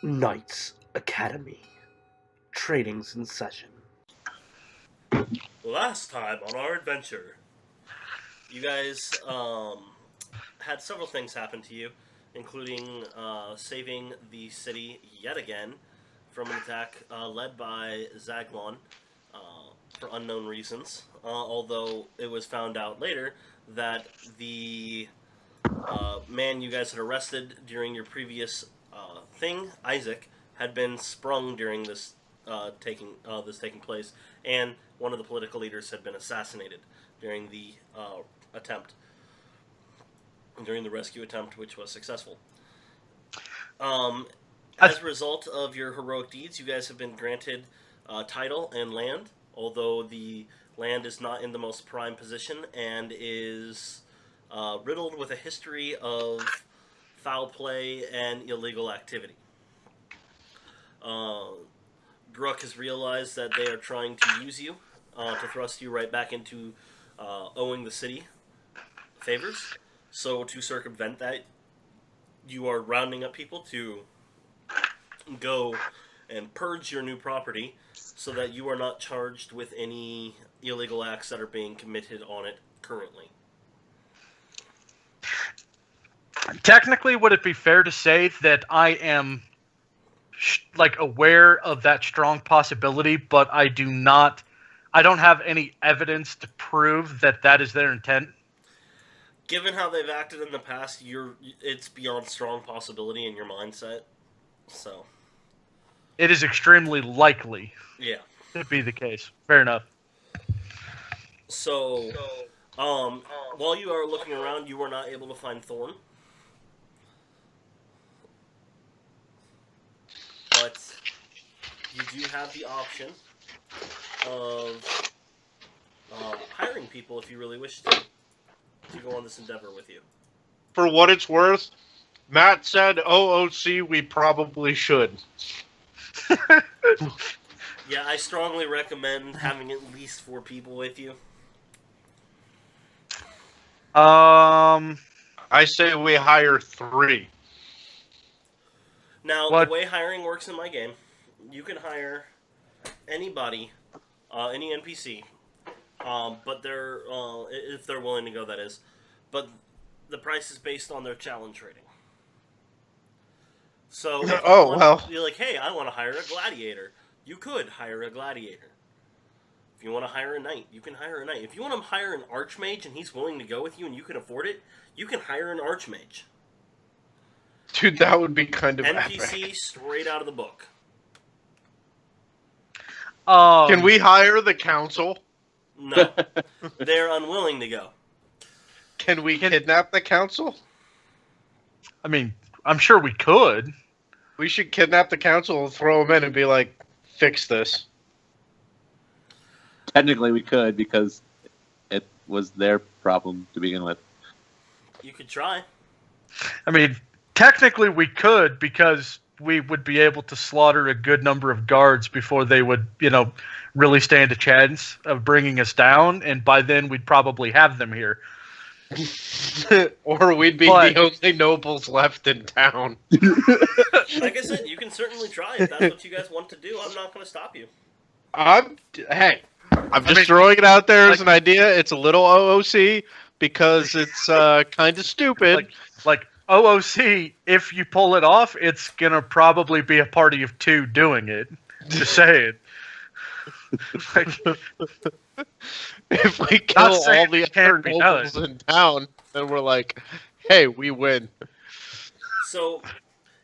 Knights Academy. Training's in session. Last time on our adventure, you guys had several things happen to you, including saving the city yet again from an attack led by Zaglon uh, for unknown reasons. Although it was found out later that the man you guys had arrested during your previous thing, Isaac, had been sprung during this taking place, and one of the political leaders had been assassinated during the attempt, during the rescue attempt, which was successful. As a result of your heroic deeds, you guys have been granted title and land, although the land is not in the most prime position and is riddled with a history of foul play and illegal activity. Gruck has realized that they are trying to use you to thrust you right back into owing the city favors. So to circumvent that, you are rounding up people to go and purge your new property so that you are not charged with any illegal acts that are being committed on it currently. Technically, would it be fair to say that I am aware of that strong possibility, but I don't have any evidence to prove that that is their intent? Given how they've acted in the past, it's beyond strong possibility in your mindset. So it is extremely likely. Yeah. To be the case. Fair enough. So, while you are looking around, you are not able to find Thorn. But you do have the option of hiring people if you really wish to go on this endeavor with you. For what it's worth, Matt said OOC we probably should. Yeah, I strongly recommend having at least 4 people with you. I say we hire 3. Now, the way hiring works in my game, you can hire anybody, any NPC, but they're if they're willing to go, that is. But the price is based on their challenge rating. So, if you're like, hey, I want to hire a gladiator. You could hire a gladiator. If you want to hire a knight, you can hire a knight. If you want to hire an archmage and he's willing to go with you and you can afford it, you can hire an archmage. Dude, that would be kind of NPC epic. Straight out of the book. Can we hire the council? No. They're unwilling to go. Can we kidnap the council? I mean, I'm sure we could. We should kidnap the council and throw them in and be like, fix this. Technically, we could because it was their problem to begin with. You could try. I mean, technically we could because we would be able to slaughter a good number of guards before they would, really stand a chance of bringing us down, and by then we'd probably have them here. Or we'd be the only nobles left in town. Like I said, you can certainly try if that's what you guys want to do. I'm not going to stop you. I'm just throwing it out there as an idea. It's a little OOC because it's kind of stupid. Like OOC, if you pull it off, it's gonna probably be a party of 2 doing it. Just saying. If we kill all the other nobles in town, then we're like, hey, we win. So,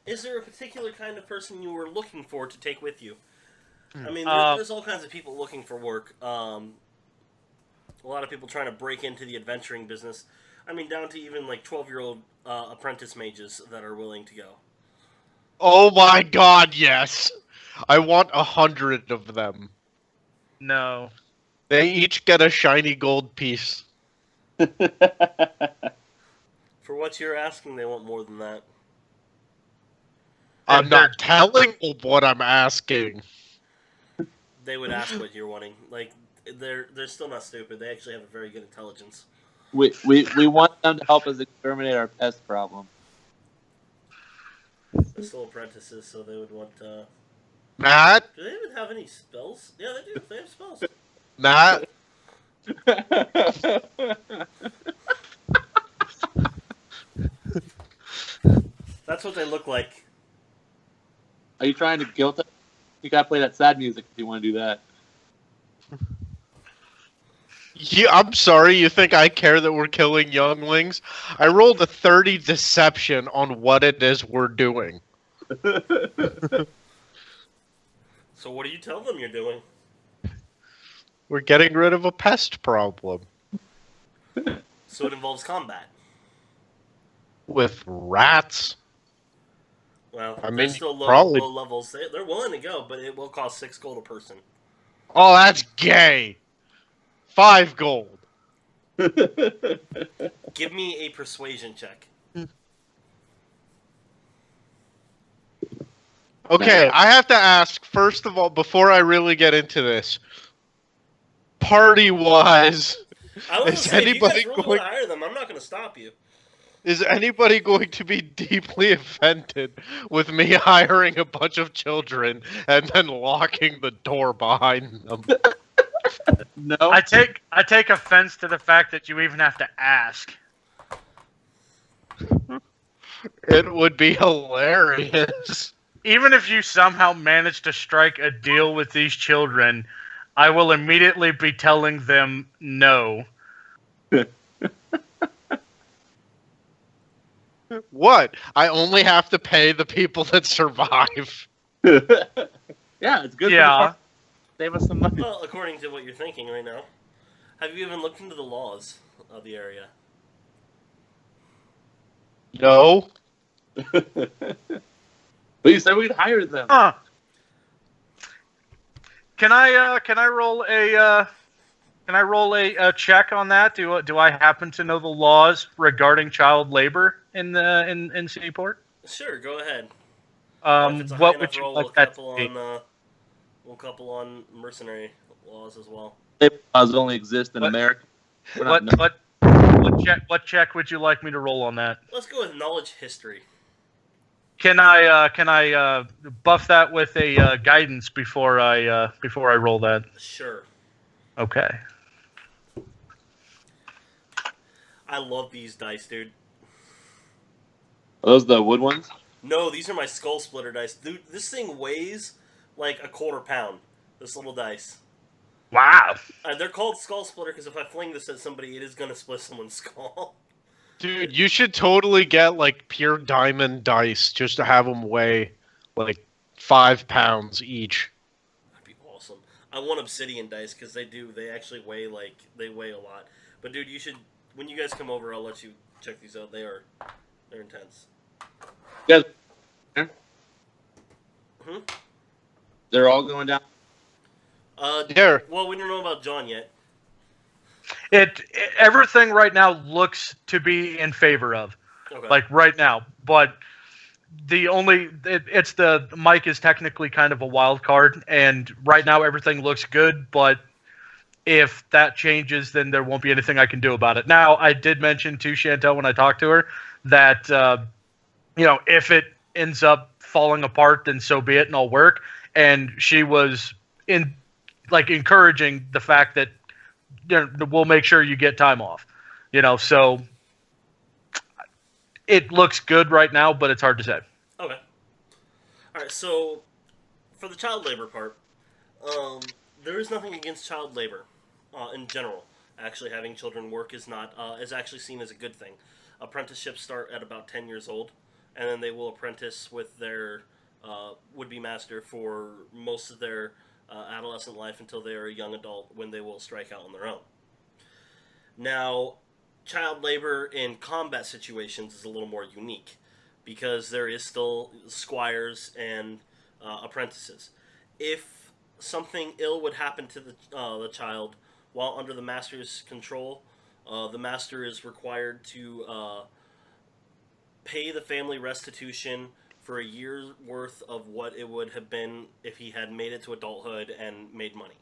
is there a particular kind of person you were looking for to take with you? I mean, there's all kinds of people looking for work. A lot of people trying to break into the adventuring business. I mean, down to even 12-year-old apprentice mages that are willing to go. Oh my god, yes! I want 100 of them. No. They each get a shiny gold piece. For what you're asking, they want more than that. I'm not telling them what I'm asking. They would ask what you're wanting. They're still not stupid. They actually have a very good intelligence. We want them to help us exterminate our pest problem. They're still apprentices, so they would want. Matt, Do they even have any spells? Yeah, they do. They have spells. Matt, That's what they look like. Are you trying to guilt us? You gotta play that sad music if you want to do that. I'm sorry, you think I care that we're killing younglings? I rolled a 30 deception on what it is we're doing. So what do you tell them you're doing? We're getting rid of a pest problem. So it involves combat. With rats? Well, I mean, they're still probably- low levels. They're willing to go, but it will cost 6 gold a person. Oh, that's gay. 5 gold. Give me a persuasion check. Okay, No. I have to ask, first of all, before I really get into this, party-wise, I was Is say, if you anybody guys really going- want to hire them, I'm not going to stop you. is anybody going to be deeply offended with me hiring a bunch of children and then locking the door behind them? No. I take offense to the fact that you even have to ask. It would be hilarious. Even if you somehow manage to strike a deal with these children, I will immediately be telling them no. What? I only have to pay the people that survive. Yeah, it's good. Yeah. For the save us some money. Well, according to what you're thinking right now, have you even looked into the laws of the area? No. But you said we'd hire them. Huh. Can I roll a check on that? Do I happen to know the laws regarding child labor in Seaport? Sure, go ahead. If it's a high What enough would you roll, like that to be? we'll couple on mercenary laws as well. Labor laws only exist in What- America. We're not- What check would you like me to roll on that? Let's go with knowledge history. Can I buff that with a guidance before I roll that? Sure. Okay. I love these dice, dude. Are those the wood ones? No, these are my skull splitter dice. Dude, this thing weighs like a quarter pound. This little dice. Wow. They're called skull splitter because if I fling this at somebody, it is gonna split someone's skull. Dude, you should totally get like pure diamond dice just to have them weigh like 5 pounds each. That'd be awesome. I want obsidian dice because they actually weigh a lot. But dude, you should when you guys come over, I'll let you check these out. They're intense. You guys, Hmm? they're all going down. Here, Well, we don't know about John yet. Everything right now looks to be in favor of, Okay. like right now, but it's the Mike is technically kind of a wild card, and right now everything looks good, but if that changes, then there won't be anything I can do about it. Now, I did mention to Chantel when I talked to her that if it ends up falling apart, then so be it, and I'll work. And she was encouraging the fact that we'll make sure you get time off. So it looks good right now, but it's hard to say. Okay. All right. So, for the child labor part, there is nothing against child labor in general. Actually, having children work is actually seen as a good thing. Apprenticeships start at about 10 years old, and then they will apprentice with their would-be master for most of their adolescent life until they are a young adult when they will strike out on their own. Now, child labor in combat situations is a little more unique because there is still squires and apprentices. If something ill would happen to the child while under the master's control, the master is required to pay the family restitution for a year's worth of what it would have been if he had made it to adulthood and made money.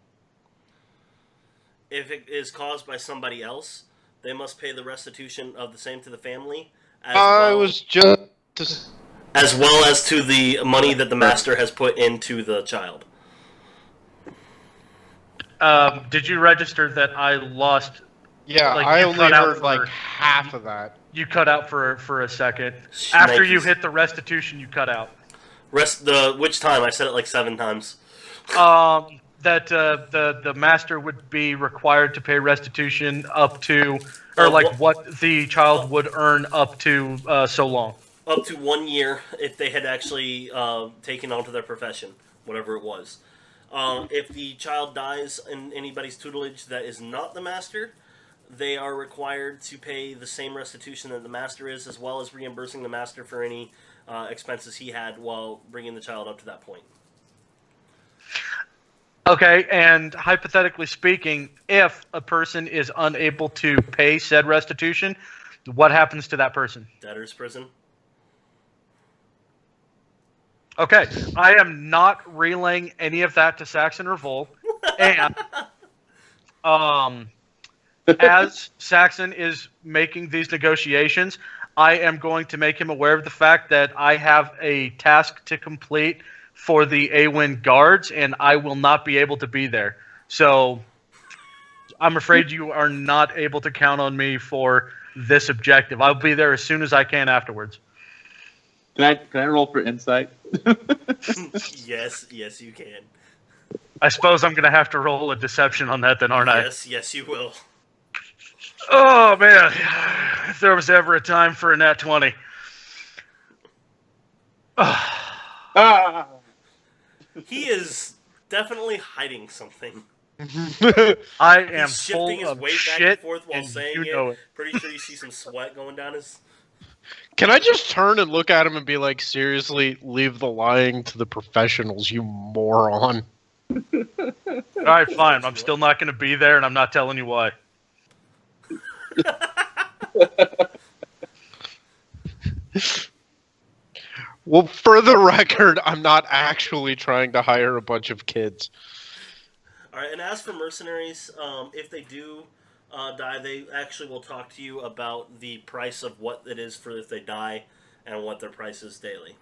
If it is caused by somebody else, they must pay the restitution of the same to the family. As I well. was just as well as to the money that the master has put into the child. Did you register that I lost? Yeah, Like, I you only cut out heard like for- half of that. You cut out for a second. After you Shnikes. hit the restitution, you cut out. Which time? I said it like 7 times. That the master would be required to pay restitution up to, or like what the child would earn up to so long. Up to 1 year if they had actually taken on to their profession, whatever it was. If the child dies in anybody's tutelage that is not the master, they are required to pay the same restitution that the master is, as well as reimbursing the master for any expenses he had while bringing the child up to that point. Okay, and hypothetically speaking, if a person is unable to pay said restitution, what happens to that person? Debtor's prison. Okay, I am not relaying any of that to Saxon Revolt, and as Saxon is making these negotiations, I am going to make him aware of the fact that I have a task to complete for the AWIN guards, and I will not be able to be there. So I'm afraid you are not able to count on me for this objective. I'll be there as soon as I can afterwards. Can I roll for insight? Yes, you can. I suppose I'm going to have to roll a deception on that then, aren't I? Yes, you will. Oh, man. If there was ever a time for a nat 20. Ah! He is definitely hiding something. I am He's full shifting his of weight back shit, and forth while and saying you know it. it. Pretty sure you see some sweat going down his... Can I just turn and look at him and be like, seriously, leave the lying to the professionals, you moron. All right, fine. I'm still not going to be there, and I'm not telling you why. Well, for the record, I'm not actually trying to hire a bunch of kids. Alright, and as for mercenaries, if they do die, they actually will talk to you about the price of what it is for if they die and what their price is daily.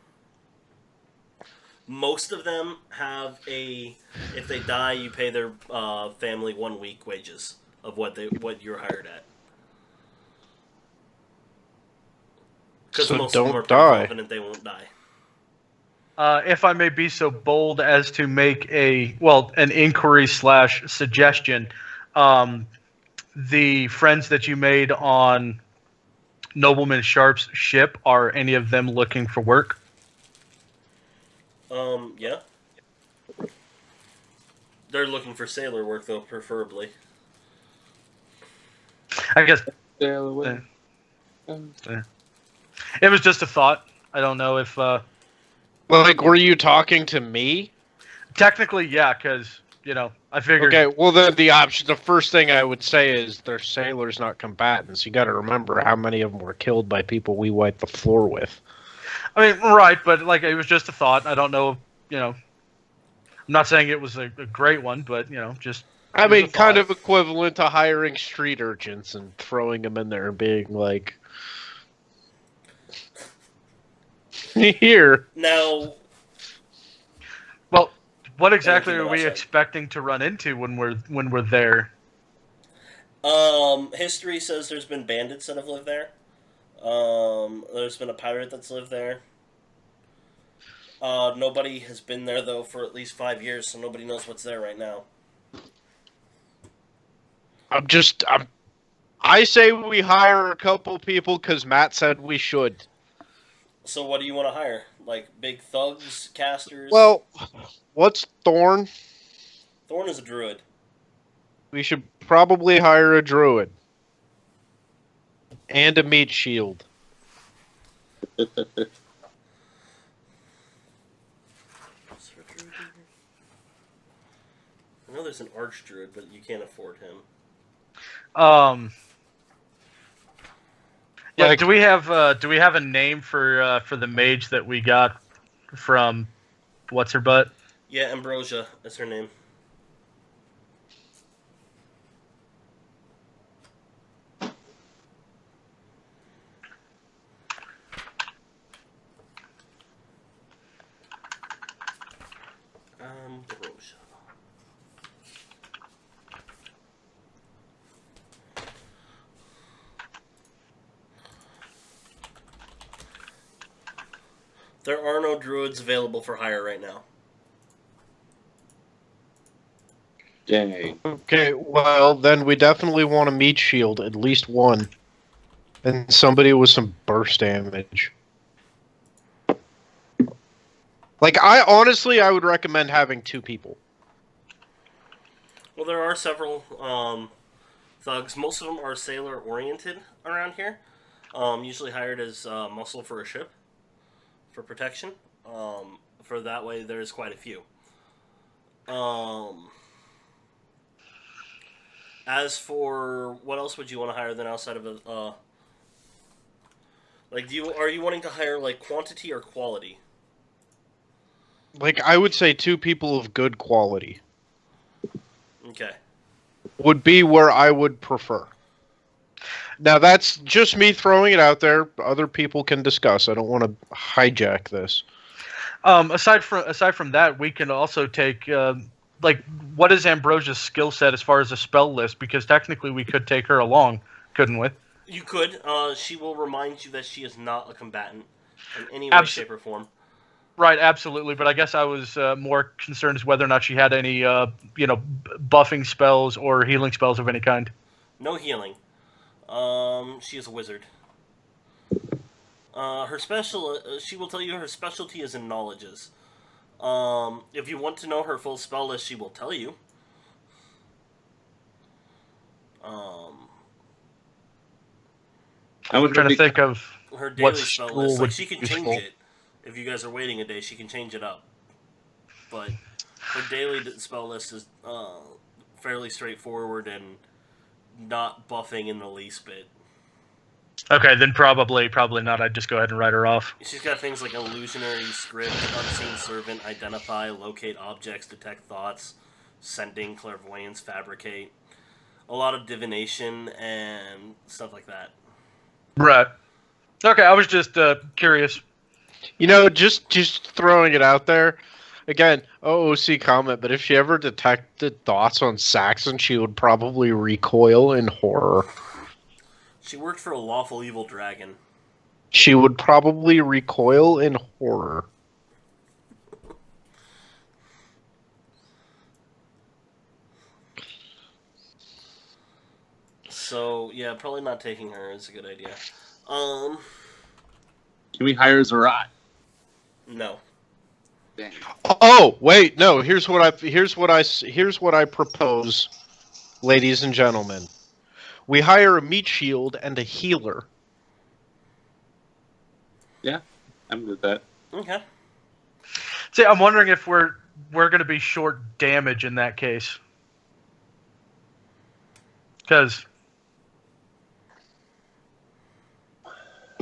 Most of them have if they die, you pay their family 1 week wages of what you're hired at. Because So most of them don't are pretty die. confident they won't die. If I may be so bold as to make an inquiry / suggestion, the friends that you made on Nobleman Sharp's ship, are any of them looking for work? Yeah. They're looking for sailor work, though, preferably. I guess Sail away. it was just a thought. I don't know if Like, were you talking to me? technically, yeah, because I figured. Okay, well then the first thing I would say is they're sailors, not combatants. You got to remember how many of them were killed by people we wiped the floor with. I mean, right, but like it was just a thought. I don't know. I'm not saying it was a great one, but just. I it was mean, a kind thought. of equivalent to hiring street urchins and throwing them in there and being like, "Here." Now, Well, what exactly Anything are we else? expecting to run into when we're there? history says there's been bandits that have lived there. There's been a pirate that's lived there. Nobody has been there, though, for at least 5 years, so nobody knows what's there right now. I say we hire a couple people because Matt said we should. So what do you want to hire? Like, big thugs, casters? Well, what's Thorn? Thorn is a druid. We should probably hire a druid. And a meat shield. I know there's an archdruid, but you can't afford him. Yeah, Like- do we have a name for the mage that we got from what's her butt? Yeah, Ambrosia is her name. There are no druids available for hire right now. Dang. Okay, well, then we definitely want a meat shield, at least one. And somebody with some burst damage. Like, I would recommend having 2 people. Well, there are several thugs. Most of them are sailor-oriented around here. Usually hired as muscle for a ship for protection. For that way, there's quite a few. As for what else would you want to hire then outside of a like are you wanting to hire like quantity or quality? Like, I would say 2 people of good quality Okay. would be where I would prefer. Now, that's just me throwing it out there. Other people can discuss. I don't want to hijack this. Aside from that, we can also take like, what is Ambrosia's skill set as far as a spell list? Because technically, we could take her along, couldn't we? You could. She will remind you that she is not a combatant in any way, shape, or form. Right, absolutely. But I guess I was more concerned as whether or not she had any, buffing spells or healing spells of any kind. No healing. She is a wizard. She will tell you her specialty is in knowledges. If you want to know her full spell list, she will tell you. I'm trying to think of her daily what spell school list. Like, would she can be change useful. it. If you guys are waiting a day, she can change it up. But her daily spell list is fairly straightforward and not buffing in the least bit. Okay, then probably not. I'd just go ahead and write her off. She's got things like illusionary, script, unseen servant, identify, locate objects, detect thoughts, sending, clairvoyance, fabricate. A lot of divination and stuff like that. Right. Okay, I was just curious. You know, just throwing it out there. Again, OOC comment, but if she ever detected thoughts on Saxon, she would probably recoil in horror. She worked for a lawful evil dragon. She would probably recoil in horror. So, yeah, probably not taking her is a good idea. Can we hire Zerat? No. Dang. Oh, wait, no. Here's what I propose, ladies and gentlemen. We hire a meat shield and a healer. Yeah, I'm good with that. Okay. See, I'm wondering if we're going to be short damage in that case. Because,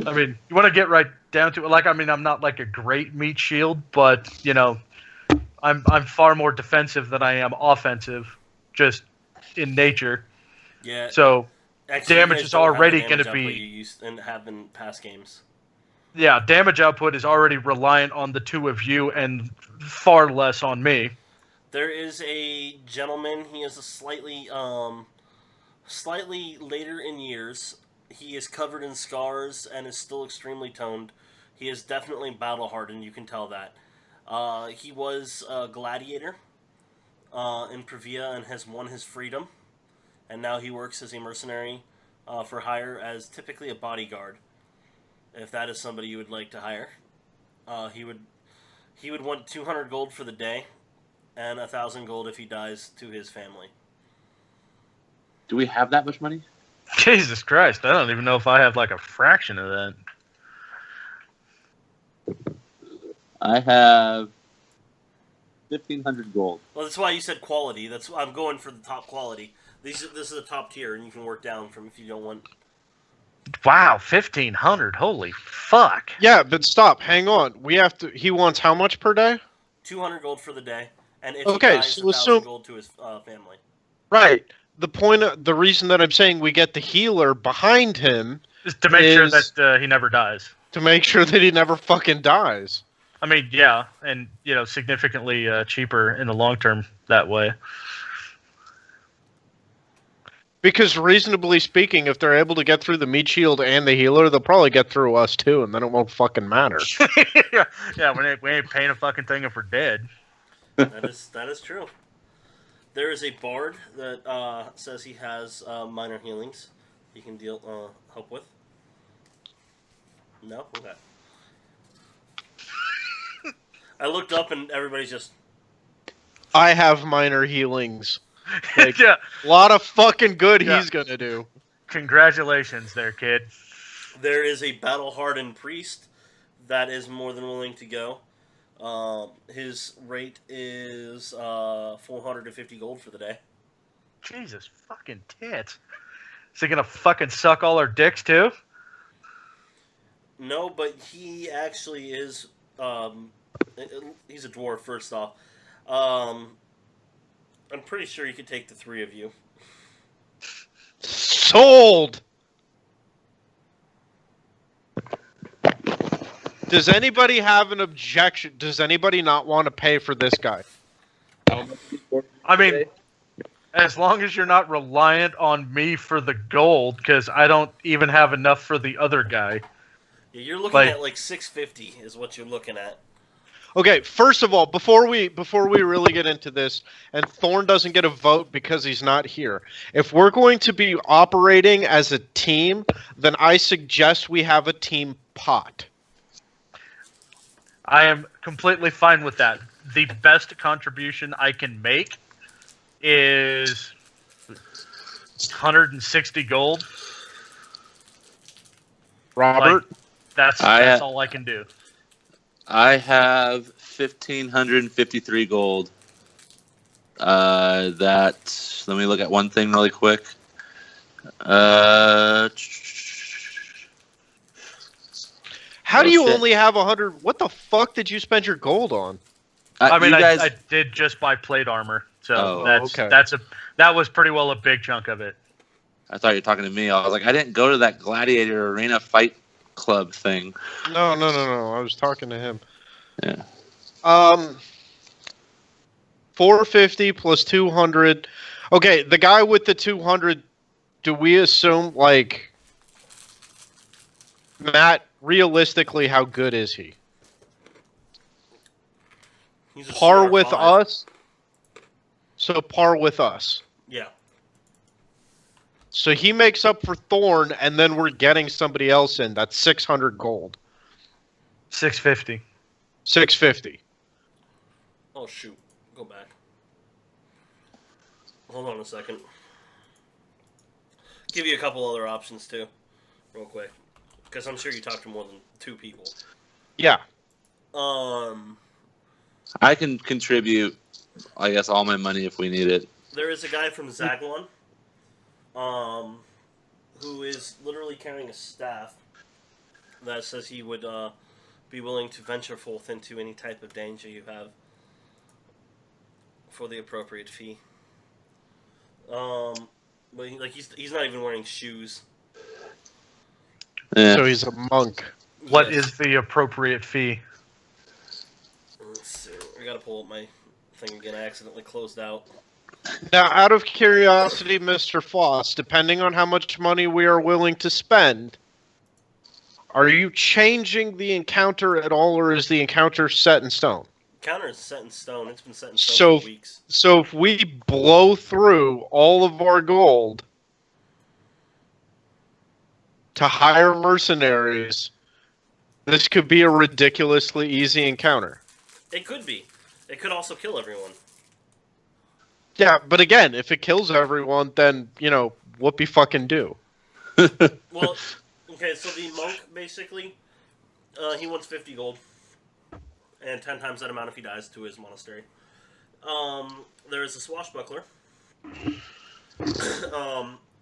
I mean, you want to get right down to it. Like, I mean, I'm not like a great meat shield, but, you know, I'm far more defensive than I am offensive, just in nature. Yeah. So, actually, damage you guys is don't have the already damage going to output be... you used and have in past games. Yeah, damage output is already reliant on the two of you and far less on me. There is a gentleman. He is a slightly later in years. He is covered in scars and is still extremely toned. He is definitely battle hardened. You can tell that. He was a gladiator in Privia and has won his freedom. And now he works as a mercenary for hire as typically a bodyguard. If that is somebody you would like to hire, he would want 200 gold for the day, and 1,000 gold if he dies to his family. Do we have that much money? Jesus Christ, I don't even know if I have like a fraction of that. I have 1,500 gold. Well, that's why you said quality. I'm going for the top quality. This is the top tier, and you can work down from if you don't want. Wow, 1,500! Holy fuck! Yeah, but stop. Hang on. We have to. He wants how much per day? 200 gold for the day, and if Okay, he dies, so 1,000 gold to his family. Right. The reason that I'm saying we get the healer behind him Just to make sure that he never dies. to make sure that he never fucking dies. I mean, yeah, and you know, significantly cheaper in the long term that way. Because reasonably speaking, if they're able to get through the meat shield and the healer, they'll probably get through us too, and then it won't fucking matter. Yeah, we ain't paying a fucking thing if we're dead. That is true. There is a bard that says he has minor healings he can help with. No? Okay. I looked up and everybody's just... I have minor healings. Like, Yeah. a lot of fucking good Yeah. he's gonna do. Congratulations there, kid. There is a battle-hardened priest that is more than willing to go. His rate is 450 gold for the day. Jesus fucking tits. Is he gonna fucking suck all our dicks too? No, but he actually is... he's a dwarf, first off. I'm pretty sure he could take the three of you. Sold! Does anybody have an objection? Does anybody not want to pay for this guy? I mean, as long as you're not reliant on me for the gold, because I don't even have enough for the other guy. Yeah, you're looking at like 650 is what you're looking at. Okay, first of all, before we really get into this, and Thorn doesn't get a vote because he's not here. If we're going to be operating as a team, then I suggest we have a team pot. I am completely fine with that. The best contribution I can make is 160 gold. Robert? That's all I can do. I have 1,553 gold. Let me look at one thing really quick. How do you shit. only have 100? What the fuck did you spend your gold on? I mean, you guys, I did just buy plate armor, so Oh, okay. that was pretty well a big chunk of it. I thought you were talking to me. I was like, I didn't go to that Gladiator Arena Fight Club thing. No. I was talking to him. Yeah. 450 plus 200. Okay, the guy with the 200. Do we assume like Matt? Realistically, how good is he? He's a Par CR5. with us. So par with us. Yeah. So he makes up for Thorn, and then we're getting somebody else in. That's 600 gold. 650. 650. Oh, shoot. Go back. Hold on a second. Give you a couple other options, too. Real quick. Because I'm sure you talked to more than 2 people. Yeah. I can contribute, I guess, all my money if we need it. There is a guy from Zaglon, who is literally carrying a staff that says he would be willing to venture forth into any type of danger you have for the appropriate fee. But he's not even wearing shoes. Yeah. So he's a monk. What Yes. is the appropriate fee? Let's see. I gotta pull up my thing again. I accidentally closed out. Now, out of curiosity, Mr. Floss, depending on how much money we are willing to spend, are you changing the encounter at all, or is the encounter set in stone? Counter is set in stone. It's been set in stone for weeks. So if we blow through all of our gold to hire mercenaries, this could be a ridiculously easy encounter. It could be. It could also kill everyone. Yeah, but again, if it kills everyone, then, whoopee fucking do. Well, okay, so the monk, basically, he wants 50 gold. And 10 times that amount if he dies to his monastery. There is a swashbuckler.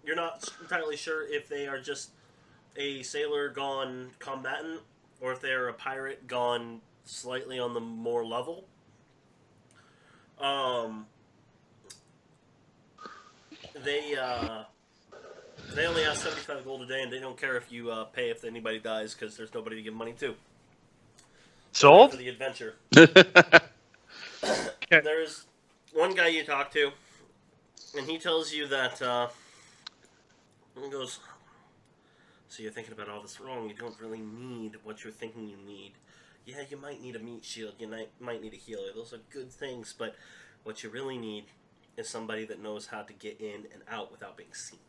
You're not entirely sure if they are just a sailor gone combatant, or if they're a pirate gone slightly on the more level. They only ask 75 gold a day, and they don't care if you pay if anybody dies, because there's nobody to give money to. Sold? For the adventure. Okay. There's one guy you talk to, and he tells you that And he goes, so you're thinking about all this wrong. You don't really need what you're thinking you need. Yeah, you might need a meat shield. You might need a healer. Those are good things, but what you really need is somebody that knows how to get in and out without being seen.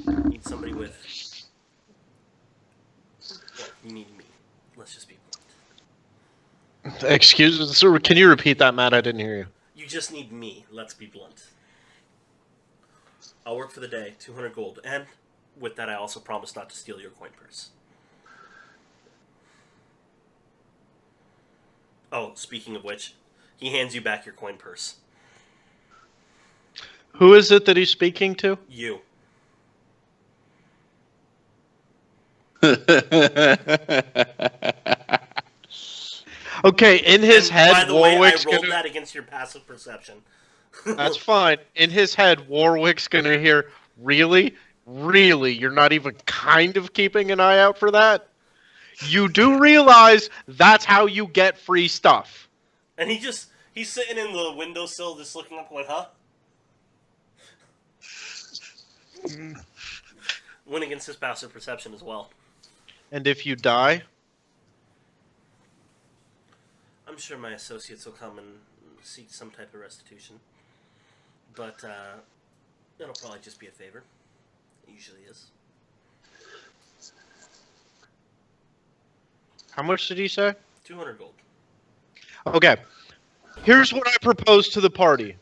You need somebody with... Well, you need me. Let's just be blunt. Excuse me, sir. Can you repeat that, Matt? I didn't hear you. You just need me. Let's be blunt. I'll work for the day, 200 gold, and with that I also promise not to steal your coin purse. Oh, speaking of which, he hands you back your coin purse. Who is it that he's speaking to? You. Okay, in his And head, by the way, I Warwick's rolled gonna... that against your passive perception. That's fine. In his head, Warwick's gonna hear, really? Really? You're not even kind of keeping an eye out for that? You do realize that's how you get free stuff. And he's sitting in the windowsill just looking up going, huh? Went against his passive perception as well. And if you die, I'm sure my associates will come and seek some type of restitution. But it'll probably just be a favor. It usually is. how much did he say? 200 gold. Okay. Here's what I propose to the party.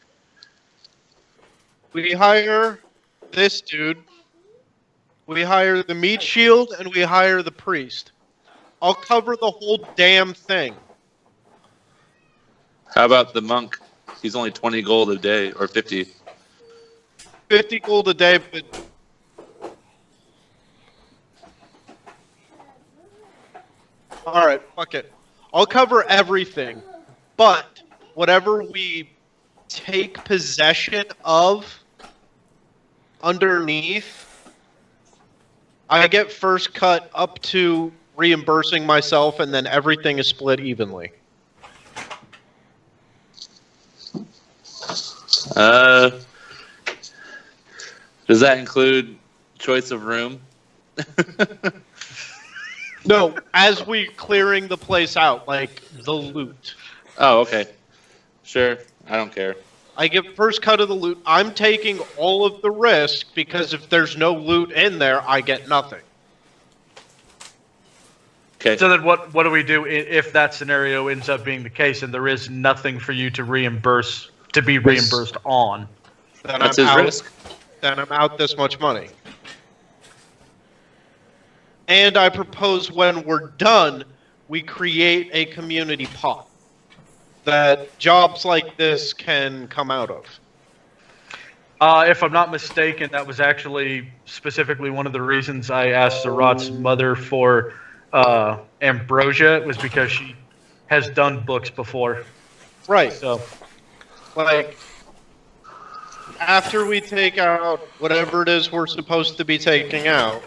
We hire this dude. We hire the meat shield, and we hire the priest. I'll cover the whole damn thing. How about the monk? He's only 20 gold a day, or 50. 50 gold a day, but... Alright, fuck it. I'll cover everything, but whatever we take possession of underneath, I get first cut up to reimbursing myself, and then everything is split evenly. Does that include choice of room? No, as we clearing the place out, like the loot. Oh, okay. Sure. I don't care. I get first cut of the loot. I'm taking all of the risk because if there's no loot in there, I get nothing. Okay. So then what do we do if that scenario ends up being the case and there is nothing for you to be reimbursed on? Then That's I'm his out, risk. Then I'm out this much money. And I propose when we're done, we create a community pot that jobs like this can come out of. If I'm not mistaken, that was actually specifically one of the reasons I asked Zerat's mother for ambrosia, was because she has done books before. Right. So, Like, after we take out whatever it is we're supposed to be taking out,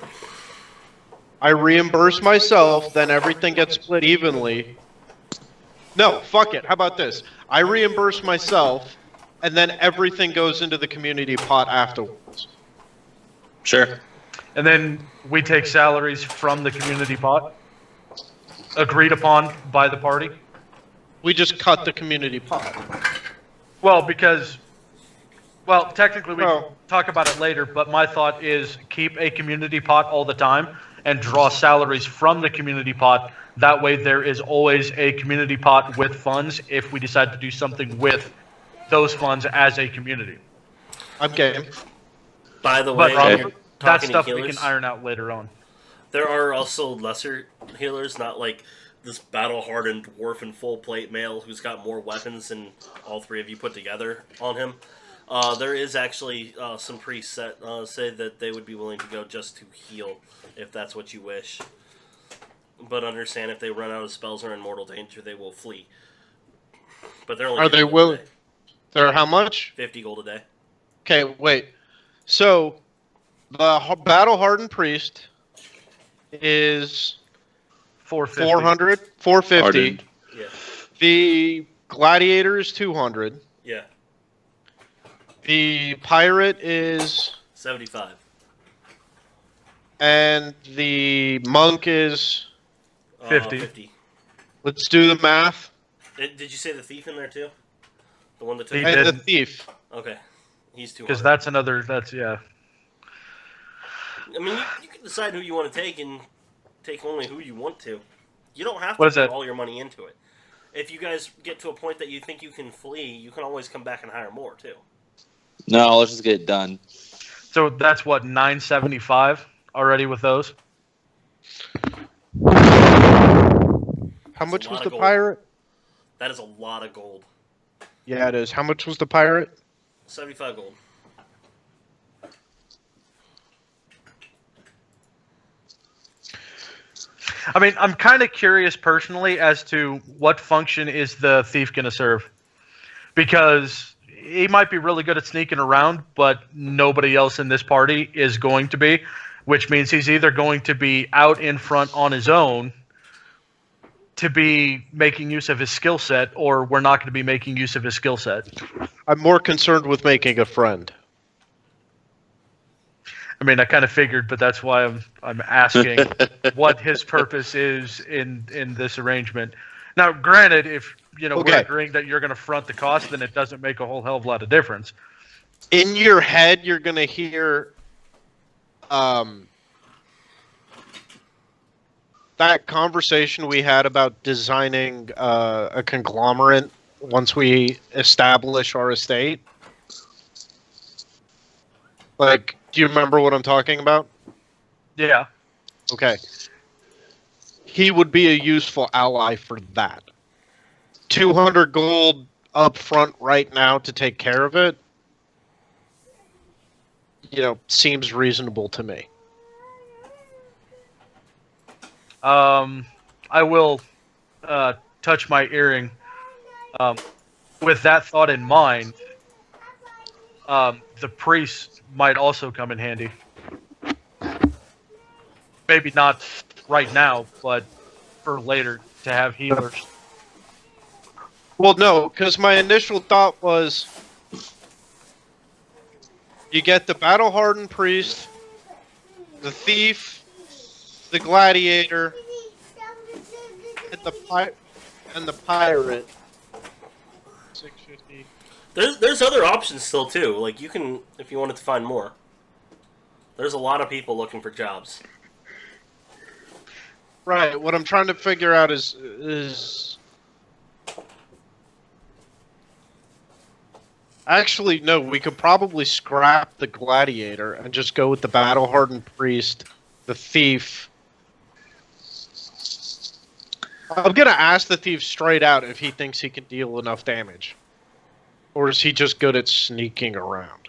I reimburse myself, then everything gets split evenly. No, fuck it. How about this? I reimburse myself, and then everything goes into the community pot afterwards. Sure. and then we take salaries from the community pot, agreed upon by the party. We just cut the community pot. Well, technically we Well- can talk about it later, but my thought is keep a community pot all the time and draw salaries from the community pot. That way there is always a community pot with funds if we decide to do something with those funds as a community. I'm game. By the But way, when you're that talking stuff to we healers, can iron out later on. there are also lesser healers, not like this battle-hardened dwarf in full plate male who's got more weapons than all three of you put together on him. There is actually some priests that say that they would be willing to go just to heal, if that's what you wish. But understand, if they run out of spells or in mortal danger, they will flee. But they're only Are they 50 gold a willing? day. They're how much? 50 gold a day. Okay, wait. So, the battle-hardened priest is 450. 400, 450. Hardened. Yeah. The Gladiator is 200. Yeah, The pirate is, 75. and the monk is. 50. 50. Let's do the math. Did you say the thief in there too? The one that took. He And the did. thief. Okay, he's 200. Because that's another. That's yeah. I mean, you can decide who you want to take and take only who you want to. You don't have to What is put that? all your money into it. If you guys get to a point that you think you can flee, you can always come back and hire more too. No, let's just get it done. So that's what 975 already with those. How much a was lot the of gold. pirate? That is a lot of gold. Yeah, it is. How much was the pirate? 75 gold. I mean, I'm kind of curious personally as to what function is the thief going to serve, because he might be really good at sneaking around, but nobody else in this party is going to be, which means he's either going to be out in front on his own to be making use of his skill set, or we're not going to be making use of his skill set. I'm more concerned with making a friend. I mean, I kind of figured, but that's why I'm asking what his purpose is in this arrangement. Now, granted, if we're Okay. agreeing that you're going to front the cost, then it doesn't make a whole hell of a lot of difference. In your head, you're gonna hear, that conversation we had about designing a conglomerate once we establish our estate. Like, do you remember what I'm talking about? Yeah. Okay. He would be a useful ally for that. 200 gold up front right now to take care of it, seems reasonable to me. I will touch my earring. With that thought in mind, the priest might also come in handy. Maybe not right now, but for later to have healers. Well, no, because my initial thought was you get the battle-hardened priest, the thief, the gladiator, and the pirate. 650. There's other options still too. Like you can, if you wanted to find more. There's a lot of people looking for jobs. Right. What I'm trying to figure out is actually no. We could probably scrap the gladiator and just go with the battle-hardened priest, the thief. I'm gonna ask the thief straight out if he thinks he can deal enough damage, or is he just good at sneaking around?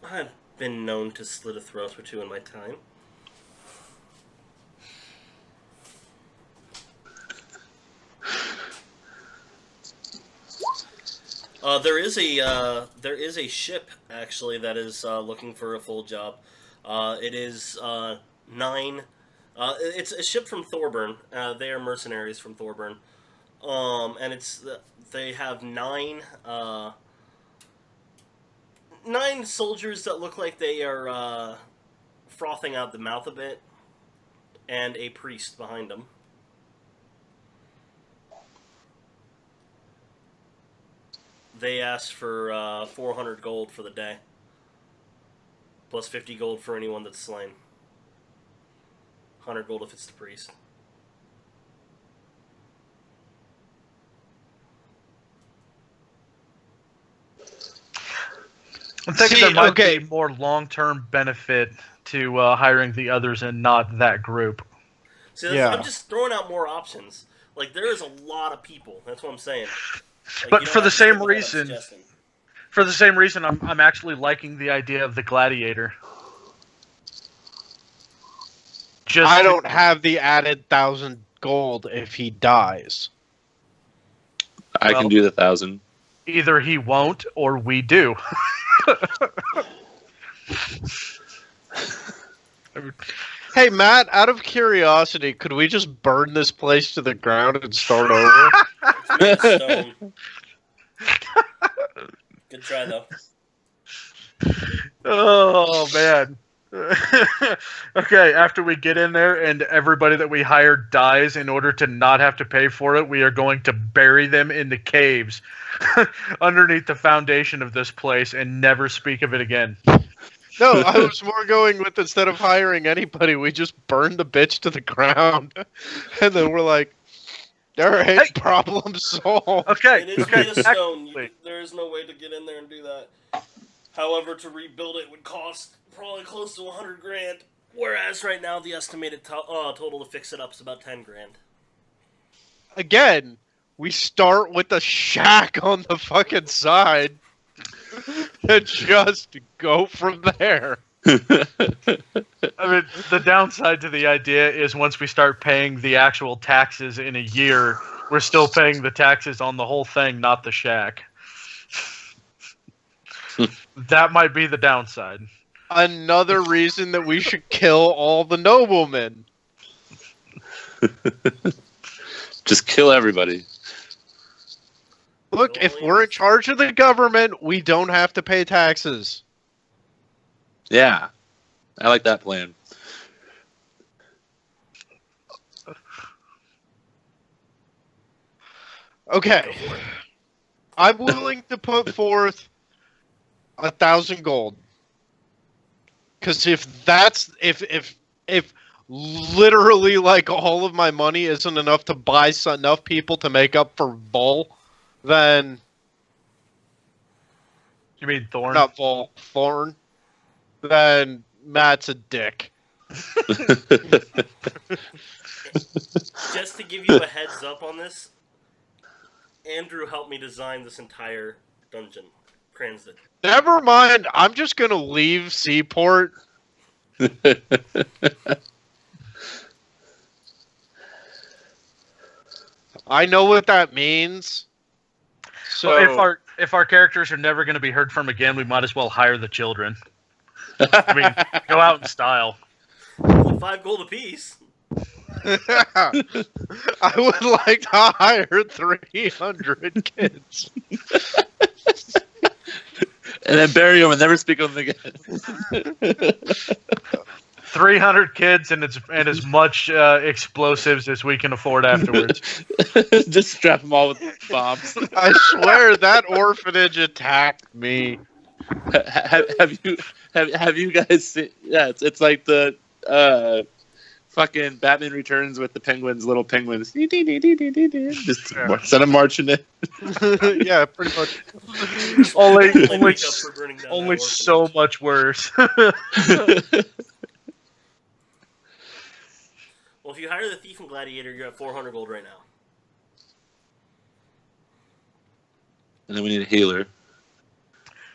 I've been known to slit a throat or two in my time. There is a ship actually that is looking for a full job. It is 9. It's a ship from Thorburn. They are mercenaries from Thorburn, and they have 9 soldiers that look like they are frothing out the mouth a bit, and a priest behind them. They asked for 400 gold for the day, plus 50 gold for anyone that's slain. 100 gold if it's the priest. I'm thinking there might be more long-term benefit to hiring the others and not that group. See, I'm just throwing out more options. Like, there is a lot of people. That's what I'm saying. Like, But you for don't the have to stick same with what I'm reason, suggesting. I'm actually liking the idea of the gladiator. I don't have the added 1,000 gold if he dies. I can do the 1,000. Either he won't or we do. Hey, Matt, out of curiosity, could we just burn this place to the ground and start over? If you made stone. Good try, though. Oh man. Okay, after we get in there and everybody that we hired dies, in order to not have to pay for it, we are going to bury them in the caves underneath the foundation of this place and never speak of it again. No, I was more going with, instead of hiring anybody, we just burn the bitch to the ground. And then we're like, all right, Hey. problem solved. Okay, It is okay. made of stone. Actually, There is no way to get in there and do that. However, to rebuild it would cost probably close to $100,000. Whereas right now the estimated total to fix it up is about $10,000. Again, we start with the shack on the fucking side and just go from there. I mean, the downside to the idea is once we start paying the actual taxes in a year, we're still paying the taxes on the whole thing, not the shack. That might be the downside. Another reason that we should kill all the noblemen. Just kill everybody. Look, if we're in charge of the government, we don't have to pay taxes. Yeah, I like that plan. Okay. I'm willing to put forth 1,000 gold. Because if literally like all of my money isn't enough to buy enough people to make up for Vol, then You mean Thorn? not Vol, Thorn, then Matt's a dick. Just to give you a heads up on this, Andrew helped me design this entire dungeon. Transit. Never mind. I'm just gonna leave Seaport. I know what that means. So Well, if our characters are never going to be heard from again, we might as well hire the children. I mean, go out in style. 5 gold apiece. I would like to hire 300 kids. And then bury them and never speak of them again. 300 kids and as much explosives as we can afford afterwards. Just strap them all with bombs. I swear that orphanage attacked me. Have you guys seen? Yeah, it's like the fucking Batman Returns with the penguins, little penguins. Just send them marching in. Yeah, pretty much. only Make up for burning down only that so orphanage. much worse. Well, if you hire the thief and gladiator, you're at 400 gold right now. And then we need a healer.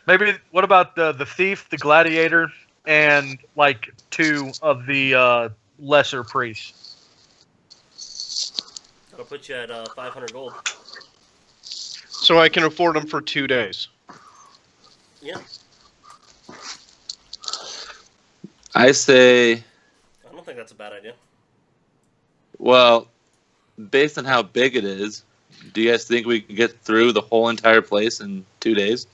Maybe what about the thief, the gladiator, and like 2 of the lesser priests? That'll put you at 500 gold. So I can afford them for 2 days. Yeah. I say, I don't think that's a bad idea. well, based on how big it is, do you guys think we can get through the whole entire place in 2 days?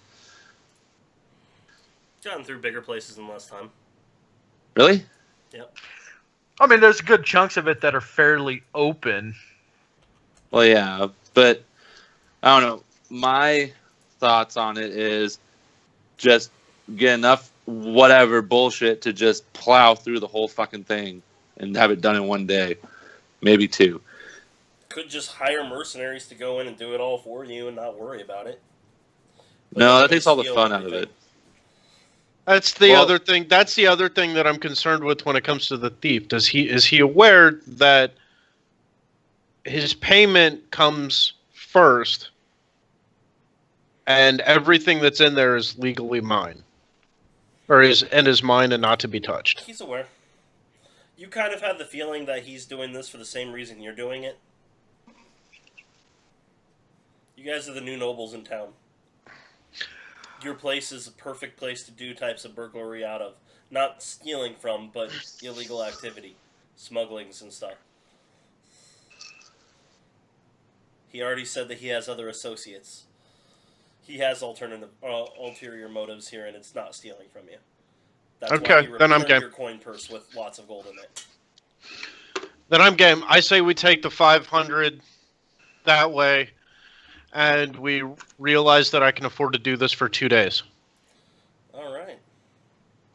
Gotten through bigger places in less time. Really? Yep. I mean, there's good chunks of it that are fairly open. Well, yeah, but I don't know. My thoughts on it is just get enough whatever bullshit to just plow through the whole fucking thing and have it done in 1 day, maybe 2. Could just hire mercenaries to go in and do it all for you and not worry about it. But No, then that takes all the steal fun out of everything. it. That's the Well- other thing. That's the other thing that I'm concerned with when it comes to the thief. Is he aware that his payment comes first, and everything that's in there is legally mine, or is mine and not to be touched? He's aware. You kind of have the feeling that he's doing this for the same reason you're doing it. You guys are the new nobles in town. Your place is a perfect place to do types of burglary out of. Not stealing from, but illegal activity. Smugglings and stuff. He already said that he has other associates. He has ulterior motives here, and it's not stealing from you. That's Okay, why he then I'm returned game. your coin purse with lots of gold in it. Then I'm game. I say we take the 500 that way, and we realize that I can afford to do this for 2 days. All right.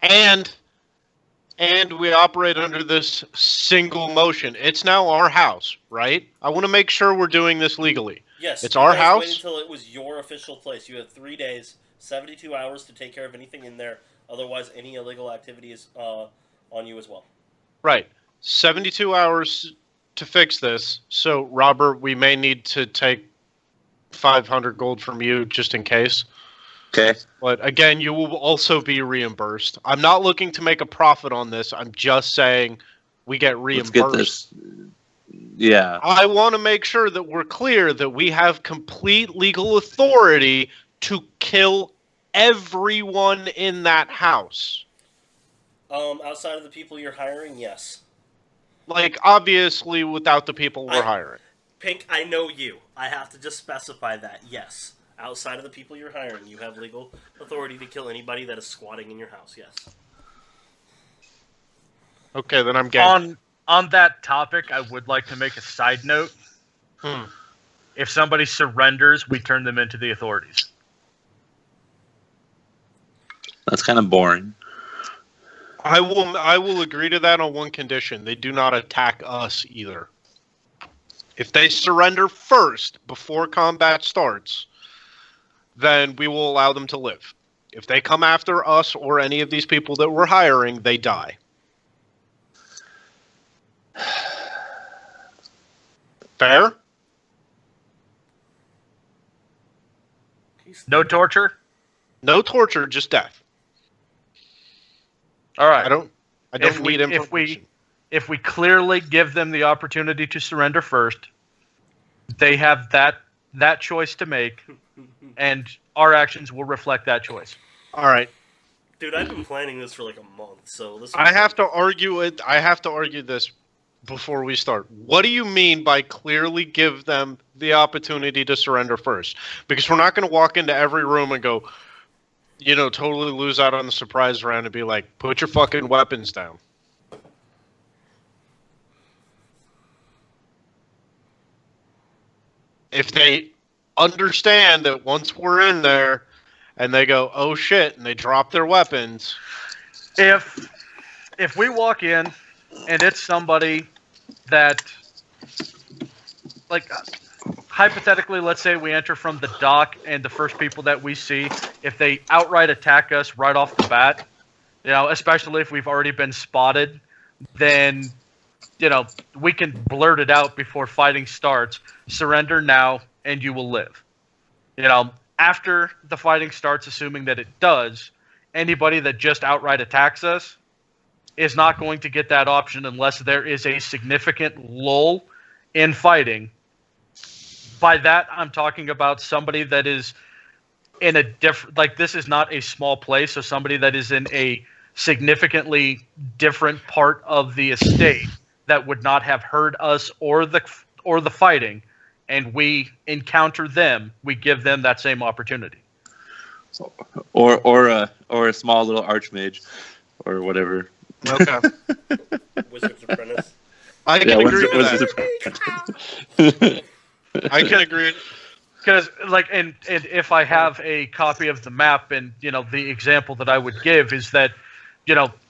And we operate under this single motion. It's now our house, right? I want to make sure we're doing this legally. Yes, It's you our guys house. Wait until it was your official place. You have 3 days, 72 hours to take care of anything in there. Otherwise, any illegal activity is on you as well. Right. 72 hours to fix this. So, Robert, we may need to take 500 gold from you just in case. Okay. But again, you will also be reimbursed. I'm not looking to make a profit on this. I'm just saying we get reimbursed. Let's get this. Yeah. I want to make sure that we're clear that we have complete legal authority to kill everyone in that house. Outside of the people you're hiring, yes. Like, obviously, without the people we're hiring. Pink, I know you. I have to just specify that, yes. Outside of the people you're hiring, you have legal authority to kill anybody that is squatting in your house, yes. Okay, then I'm game. On that topic, I would like to make a side note. If somebody surrenders, we turn them into the authorities. That's kind of boring. I will agree to that on one condition. They do not attack us either. If they surrender first, before combat starts, then we will allow them to live. If they come after us or any of these people that we're hiring, they die. Fair? No torture? No torture, just death. All right. I don't need information. If we clearly give them the opportunity to surrender first, they have that choice to make, and our actions will reflect that choice. All right. Dude, I've been planning this for like a month, so this. I have to argue it. I have to argue this before we start. What do you mean by clearly give them the opportunity to surrender first? Because we're not going to walk into every room and go, totally lose out on the surprise round and be like, put your fucking weapons down. If they understand that once we're in there and they go, oh shit, and they drop their weapons. If we walk in and it's somebody that, like, hypothetically, let's say we enter from the dock and the first people that we see, if they outright attack us right off the bat, especially if we've already been spotted, then, we can blurt it out before fighting starts. Surrender now and you will live. After the fighting starts, assuming that it does, anybody that just outright attacks us is not going to get that option unless there is a significant lull in fighting. By that, I'm talking about somebody that is in a different, like, this is not a small place, so somebody that is in a significantly different part of the estate that would not have heard us or the fighting, and we encounter them, we give them that same opportunity. Or a small little archmage, or whatever. Okay. Wizard's Apprentice. I can agree with that. I can agree. Because, like, and if I have a copy of the map, and, the example that I would give is that,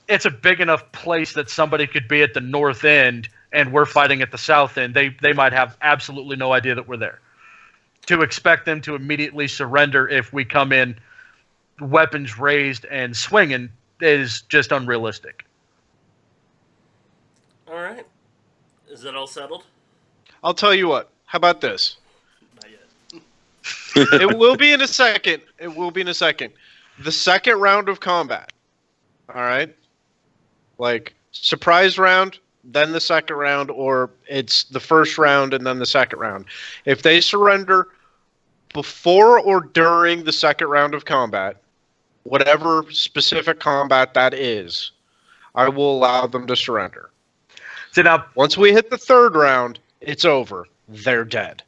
it's a big enough place that somebody could be at the north end and we're fighting at the south end. They might have absolutely no idea that we're there. To expect them to immediately surrender if we come in weapons raised and swinging is just unrealistic. All right. Is that all settled? I'll tell you what. How about this? Not yet. It will be in a second. The second round of combat. All right? Like, surprise round, then the second round, or it's the first round and then the second round. If they surrender before or during the second round of combat, whatever specific combat that is, I will allow them to surrender. So now, once we hit the third round, it's over. They're dead.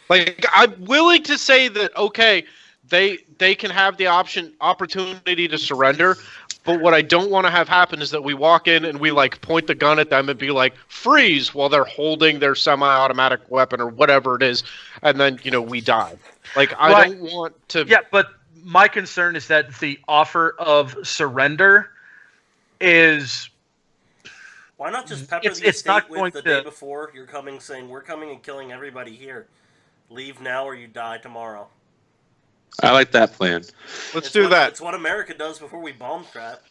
Like, I'm willing to say that, okay, they can have the opportunity to surrender, but what I don't want to have happen is that we walk in and we, like, point the gun at them and be like, freeze, while they're holding their semi-automatic weapon or whatever it is, and then, we die. Like, I Right. don't want to... Yeah, but my concern is that the offer of surrender is... Why not just pepper It's the estate not with going the to- day before you're coming, saying, we're coming and killing everybody here. Leave now or you die tomorrow. I like that plan. Let's It's do what- that. It's what America does before we bomb crap.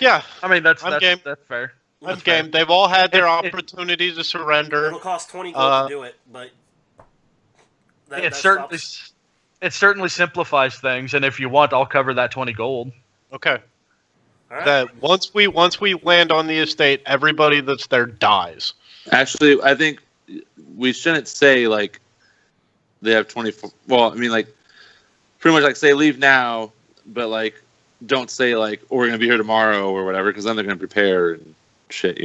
Yeah, I mean, that's game. that's fair. I'm That's fair. game. They've all had their It- opportunity to surrender. It'll cost 20 gold to do it, but... It certainly simplifies things, and if you want, I'll cover that 20 gold. Okay. All right. That once we land on the estate, everybody that's there dies. Actually, I think we shouldn't say like they have 24. Well, I mean, like pretty much like say leave now, but like don't say like we're gonna be here tomorrow or whatever, because then they're gonna prepare and shit,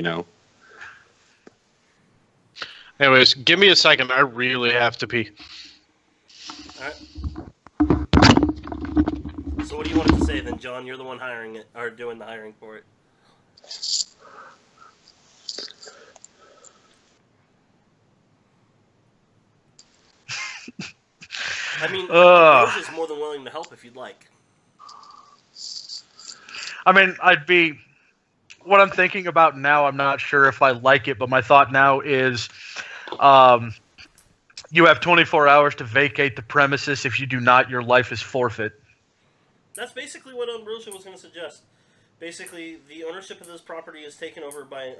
Anyways, give me a second. I really have to pee. All right. So what do you want it to say then, John? You're the one hiring it, or doing the hiring for it. I mean, Rose is more than willing to help if you'd like. I mean, what I'm thinking about now, I'm not sure if I like it, but my thought now is you have 24 hours to vacate the premises. If you do not, your life is forfeit. That's basically what Ambrosia was going to suggest. Basically, the ownership of this property is taken over by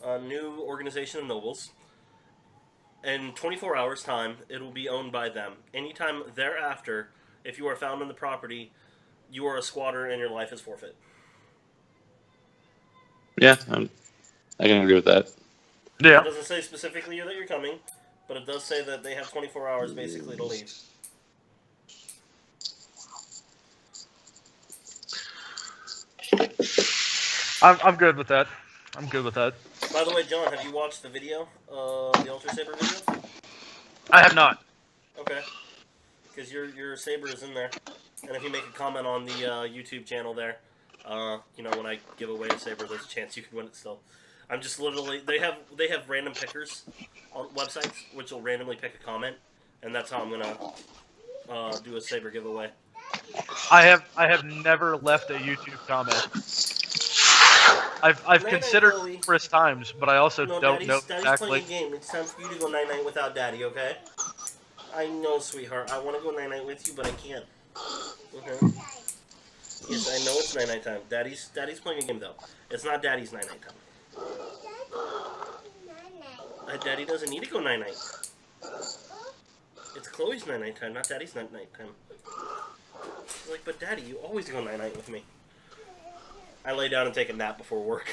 a new organization of nobles. In 24 hours' time, it will be owned by them. Anytime thereafter, if you are found on the property, you are a squatter and your life is forfeit. Yeah, I can agree with that. Yeah. It doesn't say specifically that you're coming, but it does say that they have 24 hours basically to leave. I'm good with that. I'm good with that. By the way, John, have you watched the video? The Ultra Saber video? I have not. Okay. Because your Saber is in there. And if you make a comment on the YouTube channel there, when I give away a Saber, there's a chance you can win it still. I'm just literally... They have random pickers on websites, which will randomly pick a comment. And that's how I'm going to do a Saber giveaway. I have never left a YouTube comment. I've considered Chloe. numerous times, but I also No, don't know Daddy's exactly. playing a game. It's time for you to go night-night without Daddy, okay? I know, sweetheart. I want to go night-night with you, but I can't. Okay? Yes, I know it's night-night time. Daddy's playing a game, though. It's not Daddy's night-night time. Daddy doesn't need to go night-night. It's Chloe's night-night time, not Daddy's night-night time. She's like, but Daddy, you always go night-night with me. I lay down and take a nap before work.